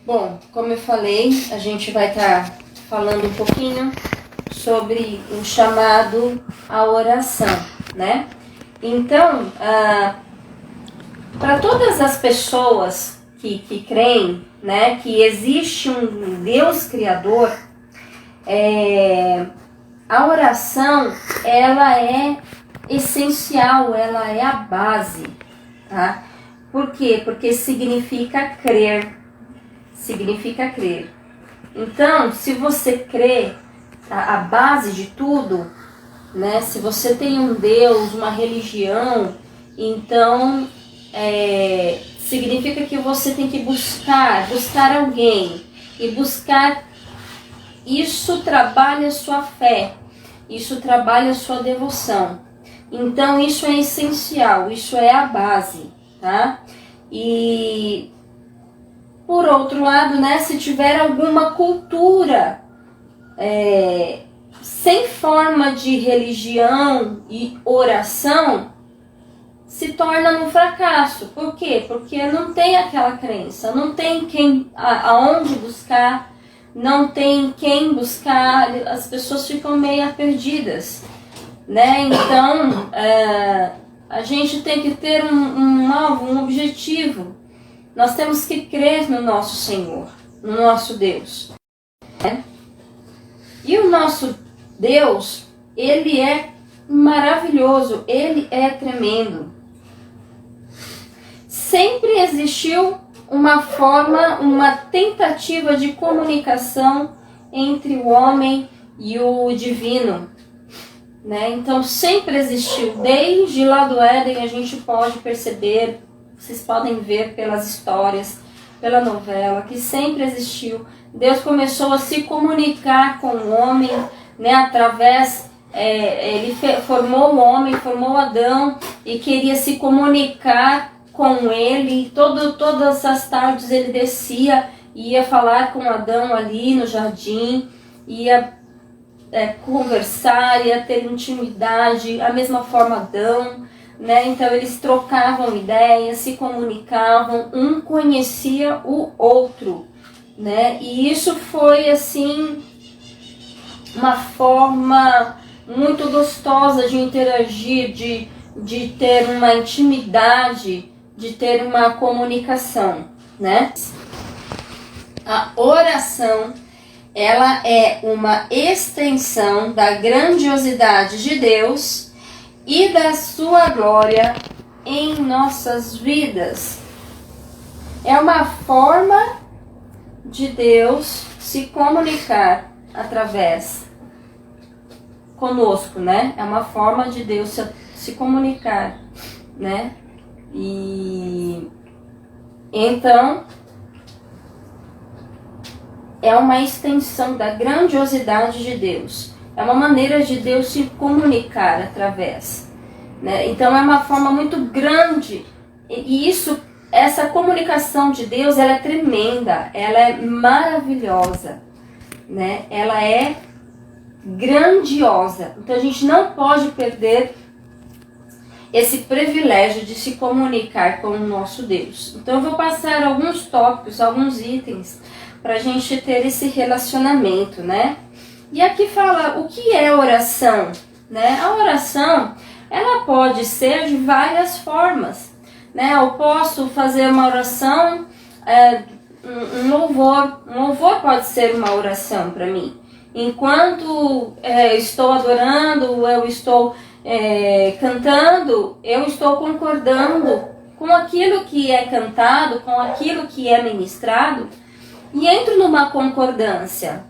Bom, como eu falei, a gente vai estar falando um pouquinho sobre o chamado à oração, né? Então, para todas as pessoas que creem, né, que existe um Deus Criador, a oração, ela é essencial, ela é a base, tá? Por quê? Porque significa crer. Significa crer. Então, se você crê, a base de tudo, né? Se você tem um Deus, uma religião, então significa que você tem que buscar alguém. E buscar, isso trabalha a sua fé, isso trabalha a sua devoção. Então, isso é essencial, isso é a base, tá? E por outro lado, né, se tiver alguma cultura sem forma de religião e oração, se torna um fracasso. Por quê? Porque não tem aquela crença, não tem aonde buscar, não tem quem buscar, as pessoas ficam meio perdidas, né? Então, a gente tem que ter um alvo, um objetivo. Nós temos que crer no nosso Senhor, no nosso Deus. Né? E o nosso Deus, Ele é maravilhoso, Ele é tremendo. Sempre existiu uma forma, uma tentativa de comunicação entre o homem e o divino. Né? Então sempre existiu, desde lá do Éden a gente pode perceber. Vocês podem ver pelas histórias, pela novela, que sempre existiu. Deus começou a se comunicar com o homem, né, através, ele formou o homem, formou Adão e queria se comunicar com ele. Todas as tardes ele descia e ia falar com Adão ali no jardim, ia conversar, ia ter intimidade, a mesma forma Adão. Né? Então eles trocavam ideias, se comunicavam, um conhecia o outro, né? E isso foi assim uma forma muito gostosa de interagir, de ter uma intimidade, de ter uma comunicação, né? A oração, ela é uma extensão da grandiosidade de Deus e da sua glória em nossas vidas. É uma forma de Deus se comunicar através conosco, né? É uma forma de Deus se comunicar, né? E então é uma extensão da grandiosidade de Deus. É uma maneira de Deus se comunicar através. Né? Então é uma forma muito grande. E essa comunicação de Deus, ela é tremenda. Ela é maravilhosa. Né? Ela é grandiosa. Então a gente não pode perder esse privilégio de se comunicar com o nosso Deus. Então eu vou passar alguns tópicos, alguns itens, para a gente ter esse relacionamento, né? E aqui fala o que é oração, né? A oração, ela pode ser de várias formas, né? Eu posso fazer uma oração, um louvor pode ser uma oração para mim. Enquanto estou adorando, eu estou cantando, eu estou concordando com aquilo que é cantado, com aquilo que é ministrado, e entro numa concordância,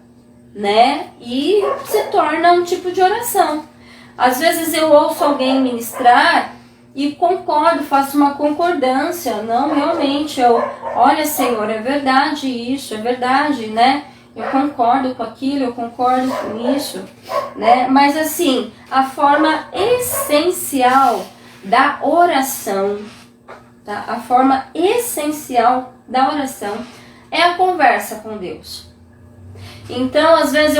né? E se torna um tipo de oração. Às vezes eu ouço alguém ministrar e concordo, faço uma concordância. Não, realmente, olha, Senhor, é verdade isso, é verdade, né? Eu concordo com aquilo, eu concordo com isso, né? Mas assim, a forma essencial da oração, tá? A forma essencial da oração é a conversa com Deus. Então, às vezes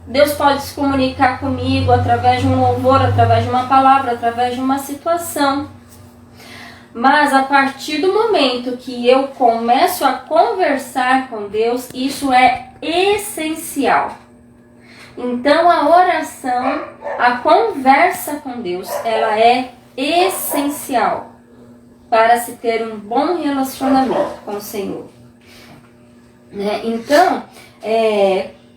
Deus pode se comunicar comigo através de um louvor, através de uma palavra, através de uma situação. Mas a partir do momento que eu começo a conversar com Deus, isso é essencial. Então a oração, a conversa com Deus, ela é essencial para se ter um bom relacionamento com o Senhor. Então,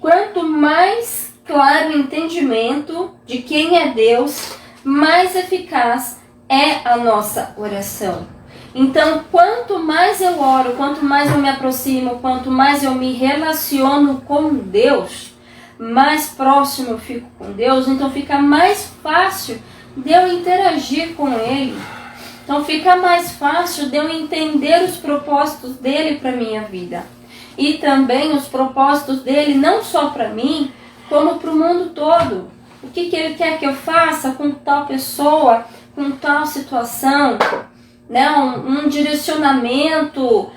quanto mais claro o entendimento de quem é Deus, mais eficaz é a nossa oração. Então, quanto mais eu oro, quanto mais eu me aproximo, quanto mais eu me relaciono com Deus, mais próximo eu fico com Deus, então fica mais fácil de eu interagir com Ele. Então fica mais fácil de eu entender os propósitos dele para minha vida. E também os propósitos dele não só para mim, como para o mundo todo. O que ele quer que eu faça com tal pessoa, com tal situação, né? Um direcionamento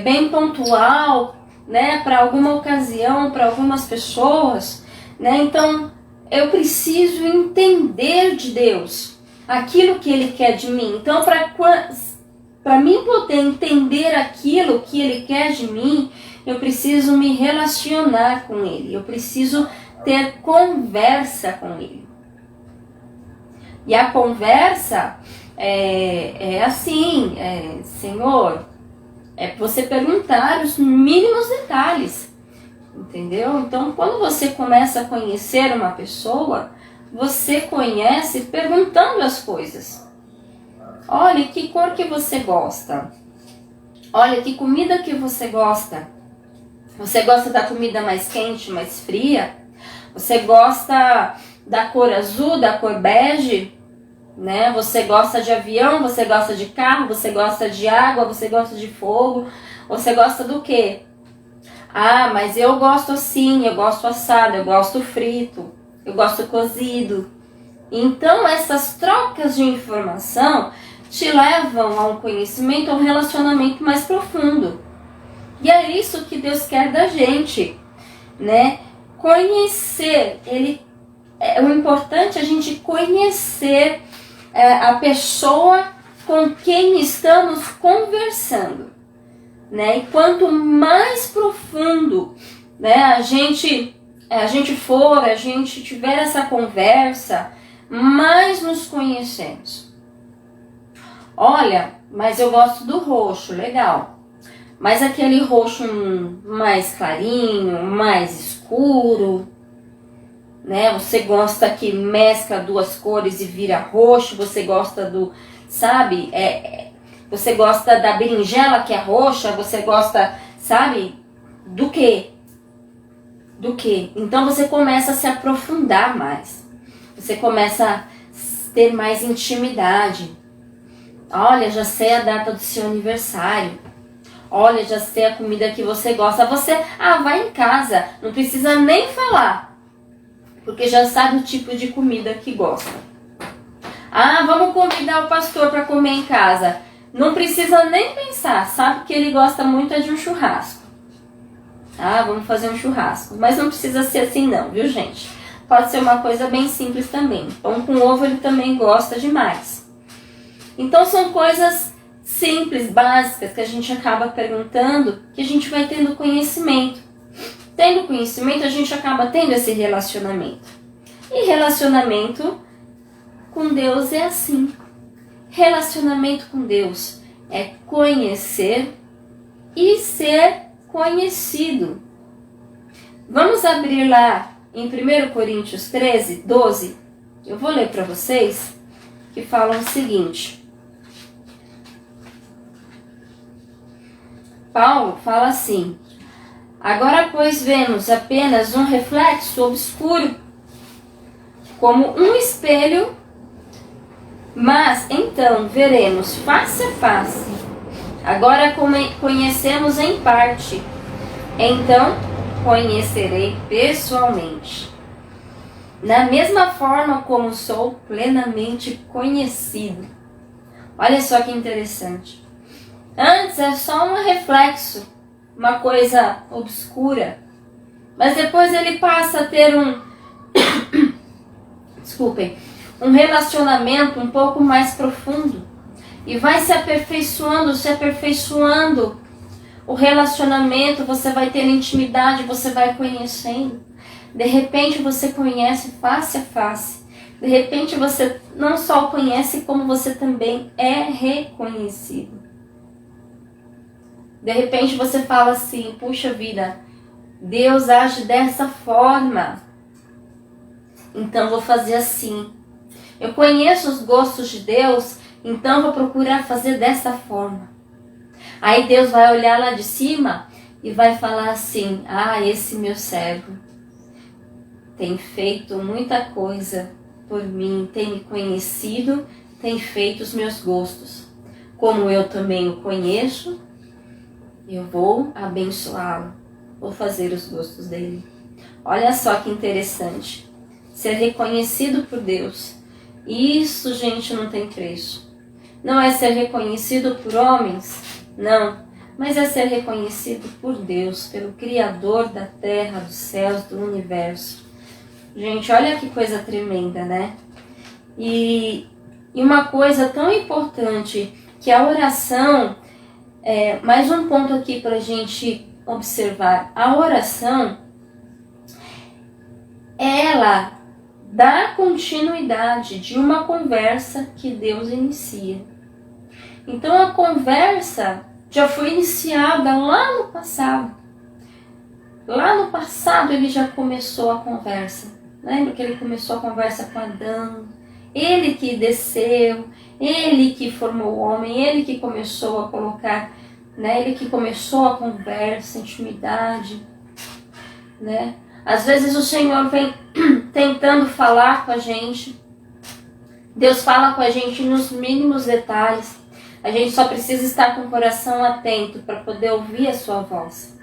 bem pontual, né? Para alguma ocasião, para algumas pessoas. Né? Então eu preciso entender de Deus aquilo que Ele quer de mim. Então, para mim poder entender aquilo que Ele quer de mim, eu preciso me relacionar com Ele. Eu preciso ter conversa com Ele. E a conversa é assim, Senhor, você perguntar os mínimos detalhes. Entendeu? Então, quando você começa a conhecer uma pessoa, você conhece perguntando as coisas. Olha, que cor que você gosta? Olha, que comida que você gosta? Você gosta da comida mais quente, mais fria? Você gosta da cor azul, da cor bege? Né? Você gosta de avião? Você gosta de carro? Você gosta de água? Você gosta de fogo? Você gosta do quê? Ah, mas eu gosto assim, eu gosto assado, eu gosto frito, eu gosto cozido. Então, essas trocas de informação te levam a um conhecimento, a um relacionamento mais profundo. E é isso que Deus quer da gente, né? Conhecer, o importante é a gente conhecer a pessoa com quem estamos conversando. Né? E quanto mais profundo, né, a gente tiver essa conversa, mais nos conhecemos. Olha, mas eu gosto do roxo, legal. Mas aquele roxo mais clarinho, mais escuro, né? Você gosta que mescla duas cores e vira roxo, você gosta do, sabe, você gosta da berinjela que é roxa, você gosta, sabe, do quê? Do quê? Então você começa a se aprofundar mais. Você começa a ter mais intimidade. Olha, já sei a data do seu aniversário. Olha, já sei a comida que você gosta. Você, vai em casa, não precisa nem falar, porque já sabe o tipo de comida que gosta. Vamos convidar o pastor para comer em casa. Não precisa nem pensar, sabe que ele gosta muito de um churrasco. Vamos fazer um churrasco. Mas não precisa ser assim não, viu gente? Pode ser uma coisa bem simples também. Pão com ovo ele também gosta demais. Então são coisas simples, básicas, que a gente acaba perguntando, que a gente vai tendo conhecimento. Tendo conhecimento, a gente acaba tendo esse relacionamento. E relacionamento com Deus é assim. Relacionamento com Deus é conhecer e ser conhecido. Vamos abrir lá em 1 Coríntios 13, 12. Eu vou ler para vocês, que falam o seguinte. Paulo fala assim: agora, pois, vemos apenas um reflexo obscuro, como um espelho, mas então veremos face a face. Agora conhecemos em parte, então conhecerei pessoalmente. Na mesma forma como sou plenamente conhecido. Olha só que interessante. Antes é só um reflexo, uma coisa obscura. Mas depois ele passa a ter um relacionamento um pouco mais profundo. E vai se aperfeiçoando o relacionamento, você vai ter intimidade, você vai conhecendo. De repente você conhece face a face. De repente você não só conhece, como você também é reconhecido. De repente você fala assim, puxa vida, Deus age dessa forma. Então vou fazer assim. Eu conheço os gostos de Deus, então vou procurar fazer dessa forma. Aí Deus vai olhar lá de cima e vai falar assim, esse meu servo tem feito muita coisa por mim, tem me conhecido, tem feito os meus gostos. Como eu também o conheço, eu vou abençoá-lo, vou fazer os gostos dele. Olha só que interessante, ser reconhecido por Deus. Isso, gente, não tem preço. Não é ser reconhecido por homens, não, mas é ser reconhecido por Deus, pelo Criador da terra, dos céus, do universo. Gente, olha que coisa tremenda, né? E uma coisa tão importante, que a oração, mais um ponto aqui para a gente observar. A oração, ela dá continuidade de uma conversa que Deus inicia. Então a conversa já foi iniciada lá no passado. Lá no passado ele já começou a conversa. Lembra que ele começou a conversa com Adão? Ele que desceu, ele que formou o homem, ele que começou a colocar, né? Ele que começou a conversa, a intimidade, né? Às vezes o Senhor vem tentando falar com a gente. Deus fala com a gente nos mínimos detalhes. A gente só precisa estar com o coração atento para poder ouvir a sua voz,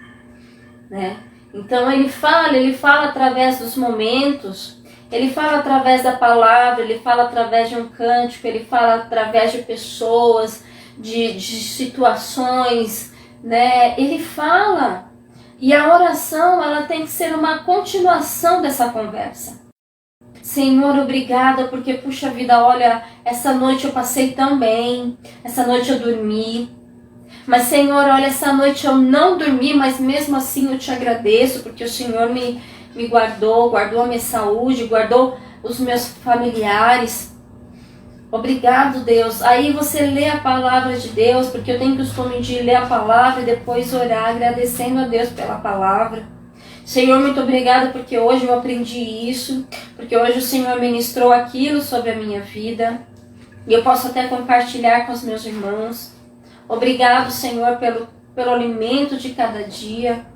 né? Então ele fala através dos momentos, ele fala através da palavra, ele fala através de um cântico, ele fala através de pessoas, de situações, né? Ele fala. E a oração, ela tem que ser uma continuação dessa conversa. Senhor, obrigada, porque, puxa vida, olha, essa noite eu passei tão bem, essa noite eu dormi. Mas, Senhor, olha, essa noite eu não dormi, mas mesmo assim eu te agradeço, porque o Senhor me guardou a minha saúde, guardou os meus familiares. Obrigado, Deus. Aí você lê a palavra de Deus, porque eu tenho o costume de ler a palavra e depois orar, agradecendo a Deus pela palavra. Senhor, muito obrigada, porque hoje eu aprendi isso, porque hoje o Senhor ministrou aquilo sobre a minha vida, e eu posso até compartilhar com os meus irmãos. Obrigado, Senhor, pelo alimento de cada dia.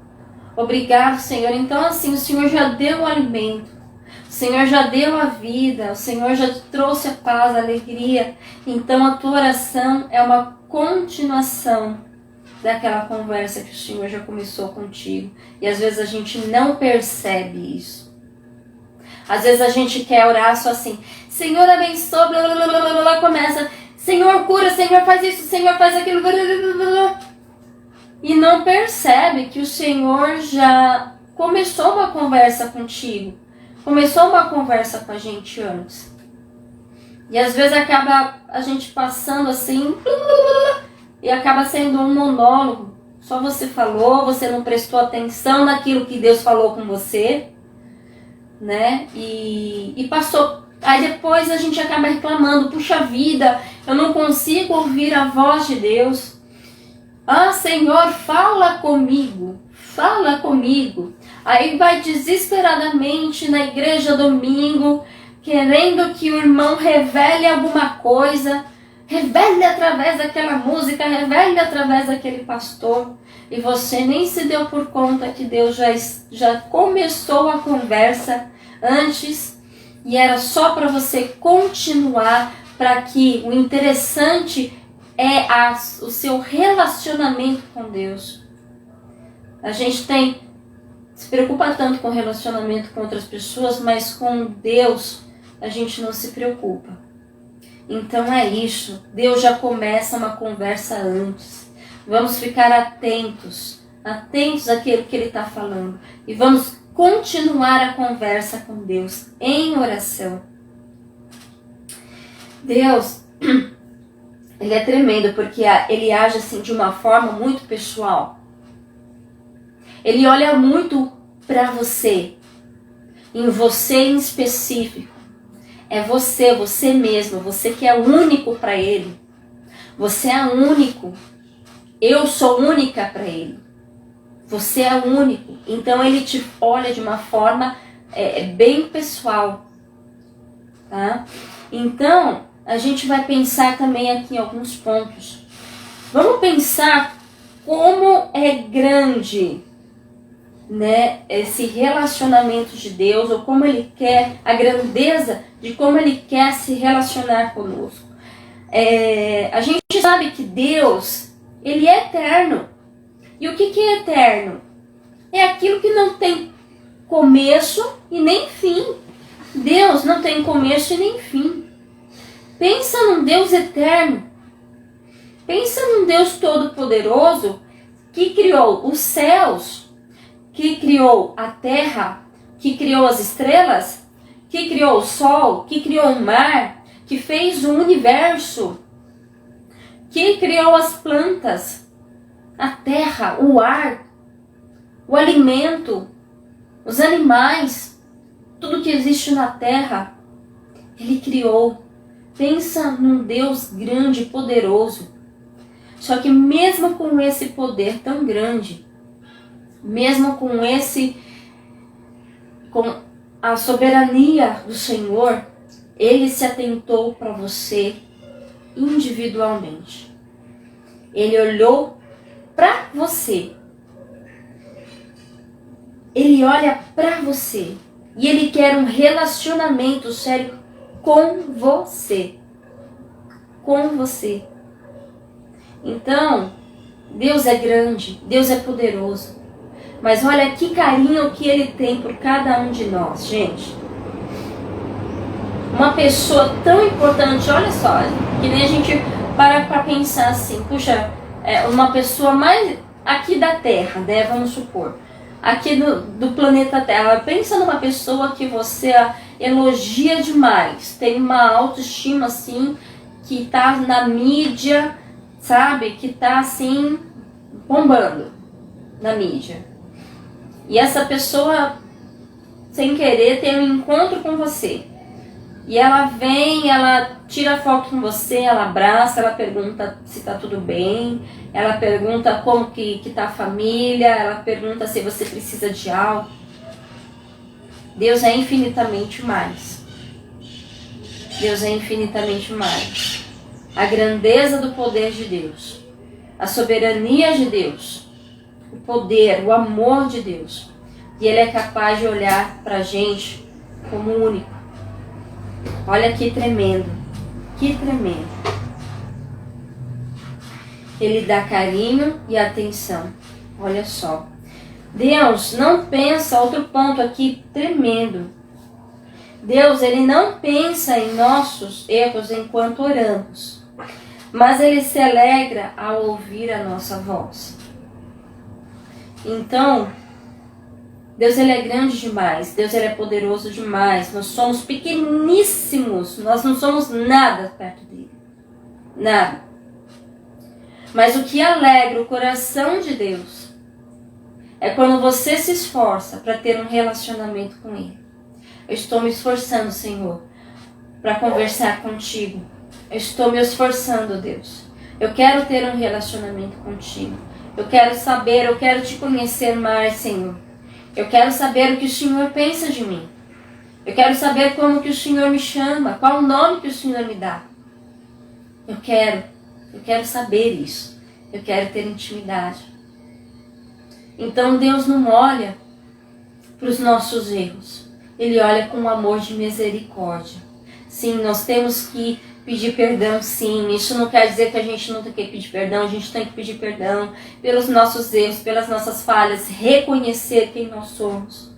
Obrigado, Senhor. Então, assim, o Senhor já deu o alimento. O Senhor já deu a vida. O Senhor já trouxe a paz, a alegria. Então, a tua oração é uma continuação daquela conversa que o Senhor já começou contigo. E às vezes a gente não percebe isso. Às vezes a gente quer orar só assim, Senhor abençoa, blá, blá, blá, blá, blá, começa, Senhor cura, Senhor faz isso, Senhor faz aquilo, blá, blá, blá, blá. E não percebe que o Senhor já começou uma conversa contigo, começou uma conversa com a gente antes. E às vezes acaba a gente passando assim, blá, blá, blá, e acaba sendo um monólogo. Só você falou, você não prestou atenção naquilo que Deus falou com você, né? E passou. Aí depois a gente acaba reclamando, puxa vida, eu não consigo ouvir a voz de Deus. Ah, Senhor, fala comigo, fala comigo. Aí vai desesperadamente na igreja domingo, querendo que o irmão revele alguma coisa, revele através daquela música, revele através daquele pastor. E você nem se deu por conta que Deus já começou a conversa antes. E era só para você continuar, para que o interessante é o seu relacionamento com Deus. A gente se preocupa tanto com o relacionamento com outras pessoas, mas com Deus a gente não se preocupa. Então é isso, Deus já começa uma conversa antes. Vamos ficar atentos àquilo que Ele está falando. E vamos continuar a conversa com Deus em oração. Deus, Ele é tremendo porque ele age assim de uma forma muito pessoal. Ele olha muito para você, em você em específico. É você, você mesmo, você que é único para ele. Você é único. Eu sou única para ele. Você é único. Então ele te olha de uma forma bem pessoal. Tá? Então, a gente vai pensar também aqui em alguns pontos. Vamos pensar como é grande, né, esse relacionamento de Deus, ou como ele quer, a grandeza de como ele quer se relacionar conosco. A gente sabe que Deus, ele é eterno. E o que é eterno? É aquilo que não tem começo e nem fim. Deus não tem começo e nem fim. Pensa num Deus eterno. Pensa num Deus todo-poderoso que criou os céus, que criou a terra, que criou as estrelas, que criou o sol, que criou o mar, que fez o universo, que criou as plantas, a terra, o ar, o alimento, os animais, tudo que existe na terra, ele criou. Pensa num Deus grande e poderoso. Só que mesmo com esse poder tão grande, mesmo com a soberania do Senhor, ele se atentou para você individualmente. Ele olhou para você. Ele olha para você. E ele quer um relacionamento sério com você. Com você. Então, Deus é grande, Deus é poderoso. Mas olha que carinho que ele tem por cada um de nós, gente. Uma pessoa tão importante, olha só, que nem a gente para pensar assim, puxa, uma pessoa mais aqui da Terra, né, vamos supor, aqui do planeta Terra. Pensa numa pessoa que você elogia demais, tem uma autoestima assim, que tá na mídia, sabe, que tá assim, bombando na mídia. E essa pessoa, sem querer, tem um encontro com você. E ela vem, ela tira foto com você, ela abraça, ela pergunta se tá tudo bem, ela pergunta como que tá a família, ela pergunta se você precisa de algo. Deus é infinitamente mais. Deus é infinitamente mais. A grandeza do poder de Deus, a soberania de Deus, o poder, o amor de Deus. E Ele é capaz de olhar pra gente como único. Olha que tremendo, que tremendo. Ele dá carinho e atenção. Olha só. Deus não pensa, outro ponto aqui tremendo. Deus, Ele não pensa em nossos erros enquanto oramos, mas Ele se alegra ao ouvir a nossa voz. Então, Deus, Ele é grande demais, Deus, Ele é poderoso demais, nós somos pequeníssimos, nós não somos nada perto dEle, nada. Mas o que alegra o coração de Deus é quando você se esforça para ter um relacionamento com Ele. Eu estou me esforçando, Senhor, para conversar contigo. Eu estou me esforçando, Deus. Eu quero ter um relacionamento contigo. Eu quero saber, eu quero te conhecer mais, Senhor. Eu quero saber o que o Senhor pensa de mim. Eu quero saber como que o Senhor me chama, qual o nome que o Senhor me dá. Eu quero saber isso. Eu quero ter intimidade. Então Deus não olha para os nossos erros. Ele olha com um amor de misericórdia. Sim, nós temos que pedir perdão, sim. Isso não quer dizer que a gente não tem que pedir perdão. A gente tem que pedir perdão pelos nossos erros, pelas nossas falhas. Reconhecer quem nós somos.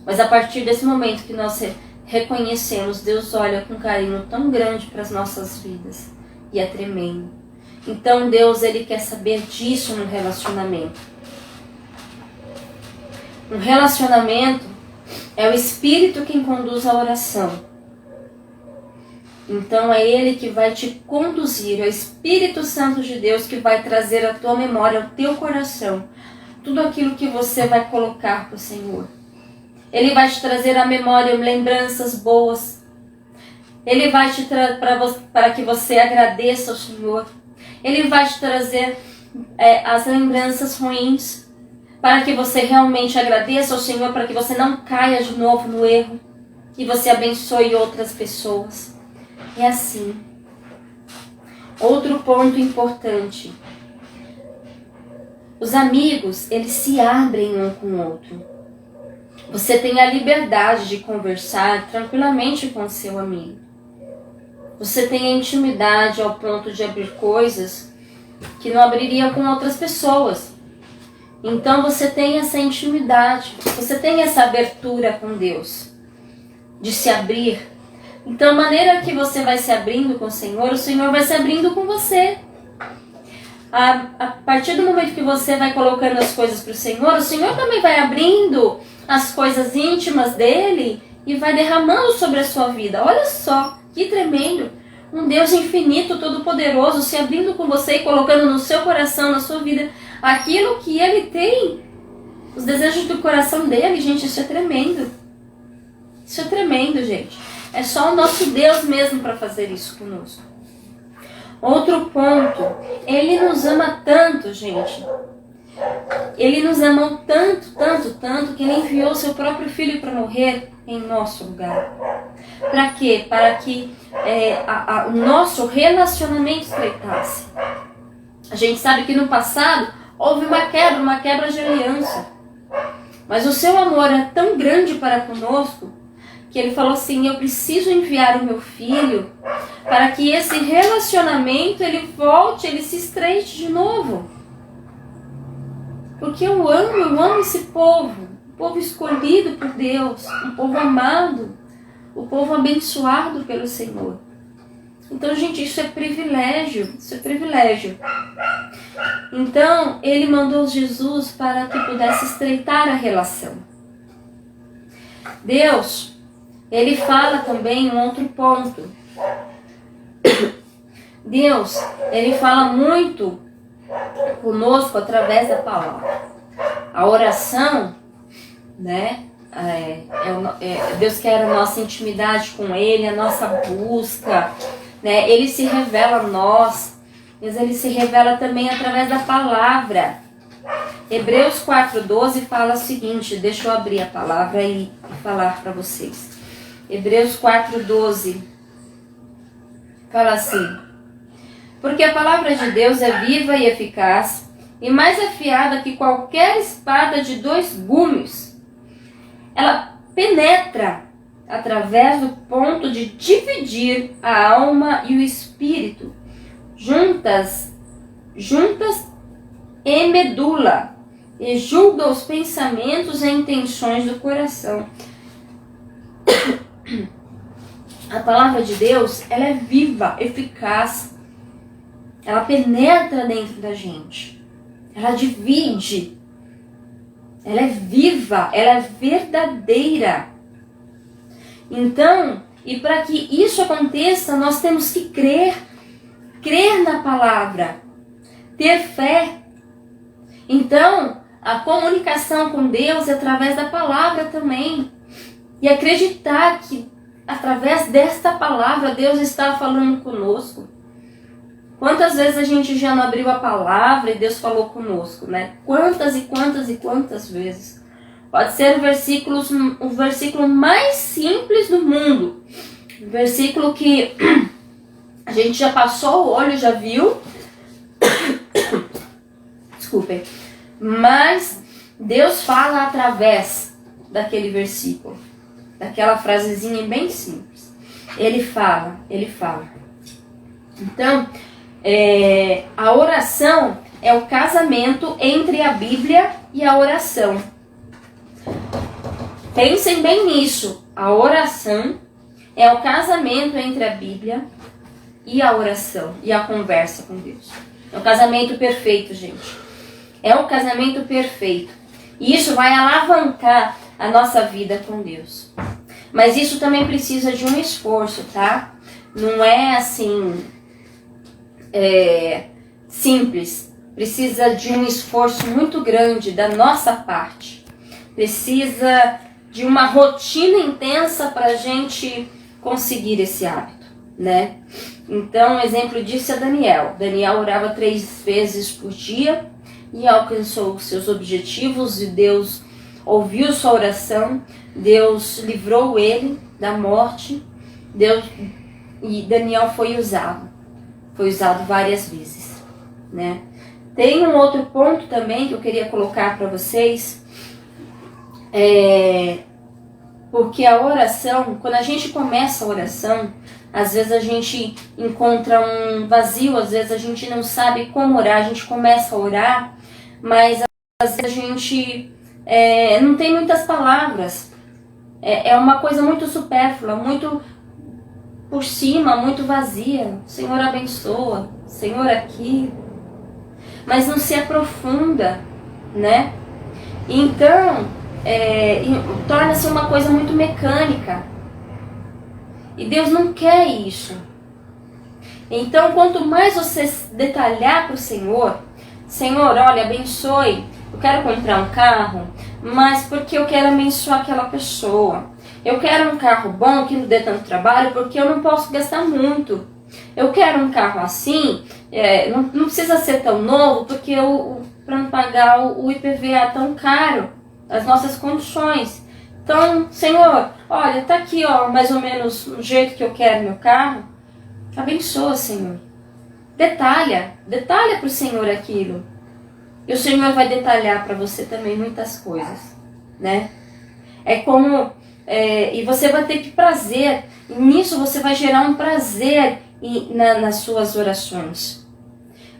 Mas a partir desse momento que nós reconhecemos, Deus olha com carinho tão grande para as nossas vidas. E é tremendo. Então Deus, Ele quer saber disso no relacionamento. Um relacionamento é o Espírito quem conduz a oração. Então é Ele que vai te conduzir, é o Espírito Santo de Deus que vai trazer à tua memória, ao teu coração, tudo aquilo que você vai colocar para o Senhor. Ele vai te trazer à memória lembranças boas. Ele vai te trazer para que você agradeça ao Senhor. Ele vai te trazer as lembranças ruins, para que você realmente agradeça ao Senhor, para que você não caia de novo no erro, e você abençoe outras pessoas. É assim. Outro ponto importante. Os amigos, eles se abrem um com o outro. Você tem a liberdade de conversar tranquilamente com o seu amigo. Você tem a intimidade ao ponto de abrir coisas que não abriria com outras pessoas. Então você tem essa intimidade, você tem essa abertura com Deus, de se abrir. Então a maneira que você vai se abrindo com o Senhor vai se abrindo com você. A partir do momento que você vai colocando as coisas para o Senhor também vai abrindo as coisas íntimas dele e vai derramando sobre a sua vida. Olha só, que tremendo! Um Deus infinito, todo-poderoso, se abrindo com você e colocando no seu coração, na sua vida, aquilo que ele tem. Os desejos do coração dele, gente, isso é tremendo. Isso é tremendo, gente. É só o nosso Deus mesmo para fazer isso conosco. Outro ponto, ele nos ama tanto, gente. Ele nos amou tanto, tanto, tanto, que ele enviou seu próprio filho para morrer em nosso lugar. Para quê? Para que o nosso relacionamento estreitasse. A gente sabe que no passado houve uma quebra de aliança. Mas o seu amor é tão grande para conosco que ele falou assim: eu preciso enviar o meu filho para que esse relacionamento ele volte, ele se estreite de novo. Porque eu amo esse povo, o povo escolhido por Deus, um povo amado, o povo abençoado pelo Senhor. Então, gente, isso é privilégio, isso é privilégio. Então, ele mandou Jesus para que pudesse estreitar a relação. Deus, ele fala também um outro ponto. Deus, ele fala muito conosco através da palavra. A oração, né? Deus quer a nossa intimidade com Ele, a nossa busca, né? Ele se revela a nós, mas Ele se revela também através da palavra. Hebreus 4:12 fala o seguinte, deixa eu abrir a palavra e falar para vocês. Hebreus 4:12 fala assim: porque a palavra de Deus é viva e eficaz, e mais afiada que qualquer espada de 2 gumes. Ela penetra através do ponto de dividir a alma e o espírito, juntas e medula, e julga os pensamentos e intenções do coração. A palavra de Deus, ela é viva, eficaz. Ela penetra dentro da gente. Ela divide. Ela é viva, ela é verdadeira. Então, e para que isso aconteça, nós temos que crer na palavra, ter fé. Então, a comunicação com Deus é através da palavra também. E acreditar que através desta palavra Deus está falando conosco. Quantas vezes a gente já não abriu a palavra e Deus falou conosco, né? Quantas e quantas e quantas vezes. Pode ser o versículo mais simples do mundo. Um versículo que a gente já passou o olho, já viu. Desculpem. Mas Deus fala através daquele versículo. Daquela frasezinha bem simples. Ele fala. Então, a oração é o casamento entre a Bíblia e a oração. Pensem bem nisso. A oração é o casamento entre a Bíblia e a oração e a conversa com Deus. É o casamento perfeito, gente. É o casamento perfeito. E isso vai alavancar a nossa vida com Deus. Mas isso também precisa de um esforço, tá? não é assim simples. Precisa de um esforço muito grande da nossa parte. Precisa de uma rotina intensa para a gente conseguir esse hábito, né? Então, um exemplo disso é Daniel. Daniel orava 3 vezes por dia e alcançou os seus objetivos, e Deus ouviu sua oração, Deus livrou ele da morte, e Daniel foi usado várias vezes, né? Tem um outro ponto também que eu queria colocar para vocês, porque a oração, quando a gente começa a oração, às vezes a gente encontra um vazio, às vezes a gente não sabe como orar, a gente começa a orar, mas às vezes a gente não tem muitas palavras, é uma coisa muito supérflua, muito por cima, muito vazia. Senhor abençoa, Senhor aqui, mas não se aprofunda, né? Então, torna-se uma coisa muito mecânica. E Deus não quer isso. Então, quanto mais você detalhar para o Senhor, Senhor, olha, abençoe, eu quero comprar um carro, mas porque eu quero abençoar aquela pessoa. Eu quero um carro bom que não dê tanto trabalho, porque eu não posso gastar muito. Eu quero um carro assim, não precisa ser tão novo, porque para não pagar o IPVA tão caro, as nossas condições. Então, Senhor, olha, tá aqui, ó, mais ou menos o jeito que eu quero meu carro. Abençoa, Senhor. Detalha para o Senhor aquilo. E o Senhor vai detalhar para você também muitas coisas, né? É como, e você vai ter que prazer, e nisso você vai gerar um prazer nas suas orações.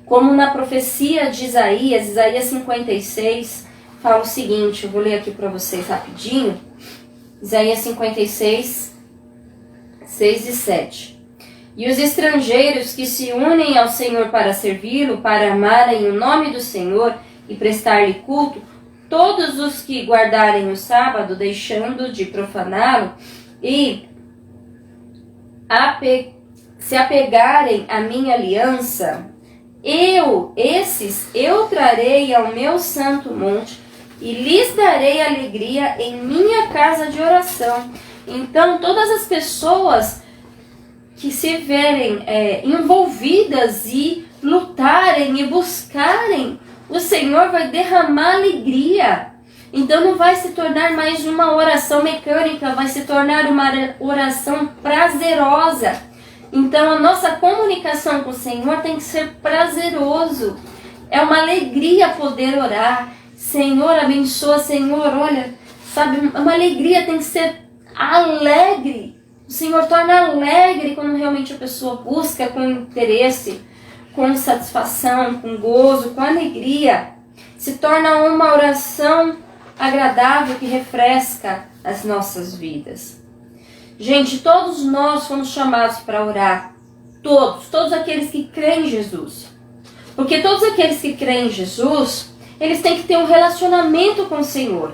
Como na profecia de Isaías 56, fala o seguinte, eu vou ler aqui para vocês rapidinho. Isaías 56, 6 e 7. E os estrangeiros que se unem ao Senhor para servi-lo, para amarem o nome do Senhor e prestar-lhe culto, todos os que guardarem o sábado, deixando de profaná-lo, e se apegarem à minha aliança, eu trarei ao meu santo monte, e lhes darei alegria em minha casa de oração. Então, todas as pessoas que se verem envolvidas e lutarem e buscarem, o Senhor vai derramar alegria. Então não vai se tornar mais uma oração mecânica, vai se tornar uma oração prazerosa. Então a nossa comunicação com o Senhor tem que ser prazeroso. É uma alegria poder orar. Senhor, abençoa, Senhor, olha, sabe, uma alegria tem que ser alegre. O Senhor torna alegre quando realmente a pessoa busca com interesse, com satisfação, com gozo, com alegria. Se torna uma oração agradável que refresca as nossas vidas. Gente, todos nós fomos chamados para orar. Todos aqueles que creem em Jesus. Porque todos aqueles que creem em Jesus, eles têm que ter um relacionamento com o Senhor.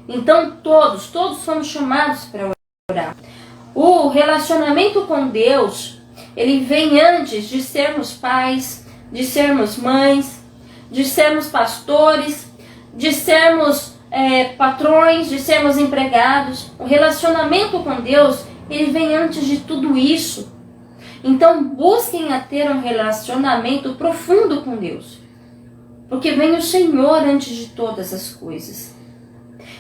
Então todos fomos chamados para orar. O relacionamento com Deus, ele vem antes de sermos pais, de sermos mães, de sermos pastores, de sermos patrões, de sermos empregados. O relacionamento com Deus, ele vem antes de tudo isso. Então busquem a ter um relacionamento profundo com Deus. Porque vem o Senhor antes de todas as coisas.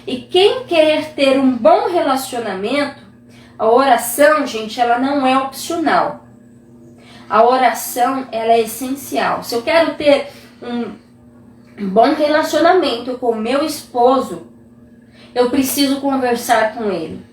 E quem quer ter um bom relacionamento, a oração, gente, ela não é opcional. A oração, ela é essencial. Se eu quero ter um bom relacionamento com o meu esposo, eu preciso conversar com ele.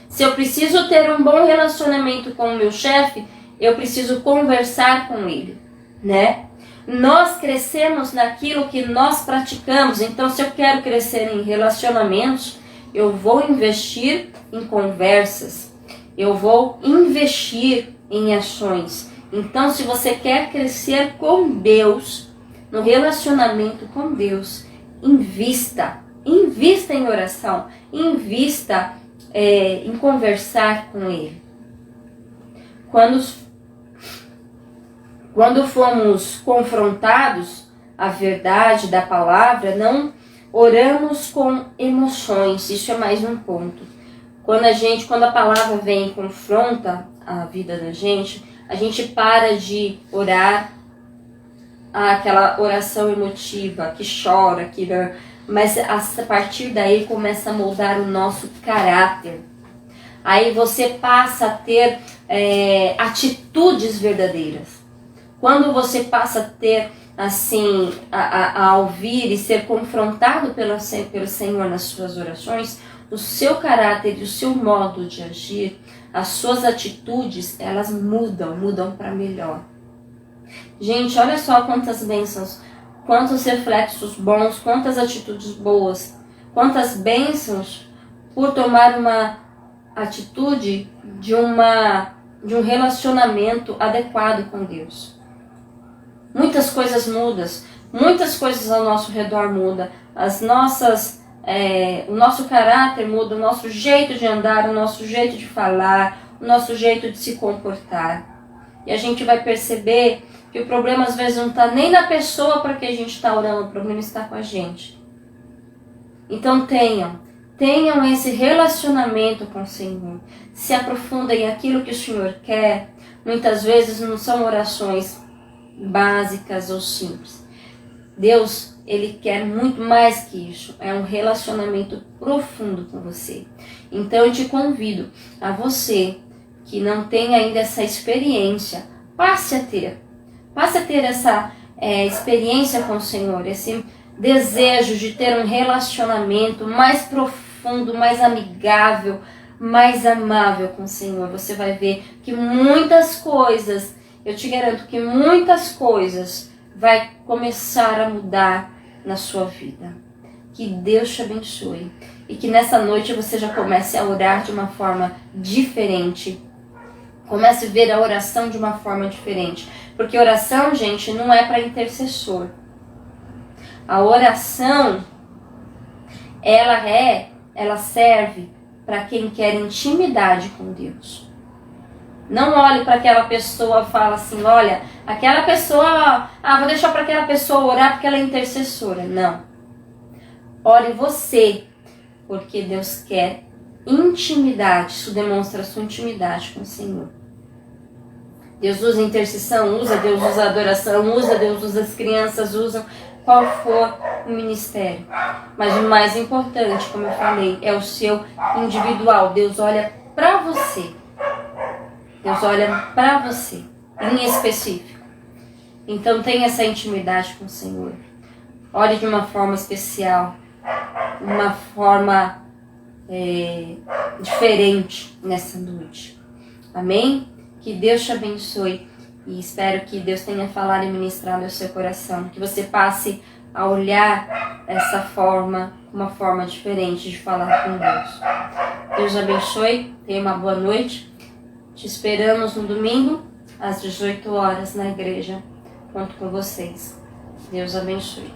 Se eu preciso ter um bom relacionamento com o meu chefe, eu preciso conversar com ele, né? Nós crescemos naquilo que nós praticamos. Então, se eu quero crescer em relacionamentos, eu vou investir em conversas. Eu vou investir em ações. Então, se você quer crescer com Deus, no relacionamento com Deus, invista em oração, invista em conversar com Ele. quando fomos confrontados à verdade da palavra, não oramos com emoções. Isso é mais um ponto. Quando a palavra vem e confronta a vida da gente, a gente para de orar aquela oração emotiva, que chora, mas a partir daí começa a moldar o nosso caráter. Aí você passa a ter atitudes verdadeiras. Quando você passa a ter, assim, a ouvir e ser confrontado pelo Senhor nas suas orações, o seu caráter e o seu modo de agir, as suas atitudes, elas mudam para melhor. Gente, olha só quantas bênçãos, quantos reflexos bons, quantas atitudes boas, quantas bênçãos por tomar uma atitude de um relacionamento adequado com Deus. Muitas coisas mudam, muitas coisas ao nosso redor mudam, o nosso caráter muda, o nosso jeito de andar, o nosso jeito de falar, o nosso jeito de se comportar. E a gente vai perceber que o problema às vezes não está nem na pessoa para que a gente está orando, o problema está com a gente. Então tenham esse relacionamento com o Senhor, se aprofundem em aquilo que o Senhor quer. Muitas vezes não são orações básicas ou simples. Deus, Ele quer muito mais que isso. É um relacionamento profundo com você. Então eu te convido a você que não tem ainda essa experiência, passe a ter essa experiência com o Senhor, esse desejo de ter um relacionamento mais profundo, mais amigável, mais amável com o Senhor. Você vai ver que muitas coisas, eu te garanto que muitas coisas vai começar a mudar na sua vida. Que Deus te abençoe e que nessa noite você já comece a orar de uma forma diferente. Comece a ver a oração de uma forma diferente. Porque oração, gente, não é para intercessor. A oração, ela serve para quem quer intimidade com Deus. Não olhe para aquela pessoa e fala assim, olha, aquela pessoa, vou deixar para aquela pessoa orar porque ela é intercessora. Não. Ore você, porque Deus quer intimidade. Isso demonstra a sua intimidade com o Senhor. Deus usa intercessão, Deus usa adoração, Deus usa as crianças, usa qual for o ministério. Mas o mais importante, como eu falei, é o seu individual. Deus olha para você. Deus olha para você, em específico. Então tenha essa intimidade com o Senhor. Ore de uma forma especial, uma forma diferente nessa noite. Amém? Que Deus te abençoe e espero que Deus tenha falado e ministrado ao seu coração. Que você passe a olhar essa forma, uma forma diferente de falar com Deus. Deus abençoe, tenha uma boa noite. Te esperamos no domingo, às 18 horas, na igreja, junto com vocês. Deus abençoe.